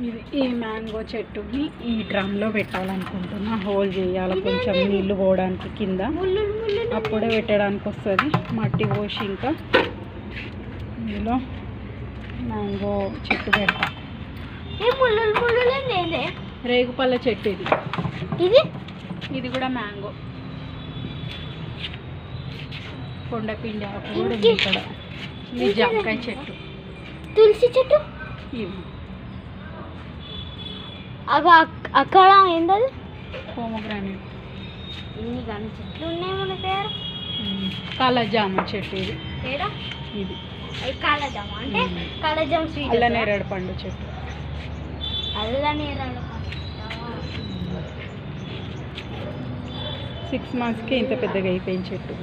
ఇది ఈ మ్యాంగో చెట్టుని ఈ డ్రమ్లో పెట్టాలనుకుంటున్నా. హోల్ చేయాలి కొంచెం నీళ్లు పోవడానికి కింద, అప్పుడే పెట్టడానికి వస్తుంది. మట్టి పోసి ఇంకా ఇందులో మ్యాంగో చెట్టు పెడతా. రేగుపళ్ళ చెట్టు ఇది కూడా మ్యాంగో. కొండపిండి ఆకు కూడా ఉంది ఇక్కడ. ఇది జామకాయ చెట్టు, తులసి చెట్టు. అక్కడ ఏంటది? పోమోగ్రానైట్. ఇన్ని కానీ చెట్లు ఉన్నాయి మన దగ్గర. కాలజామ చెట్టు ఇది. ఇది కాలజామ అంటే కాలజామ స్వీట్. అల్లనేరేడు పండు చెట్టు. అల్లనేరేడు 6 monthsకి ఇంత పెద్దగా అయిపోయిన చెట్టు.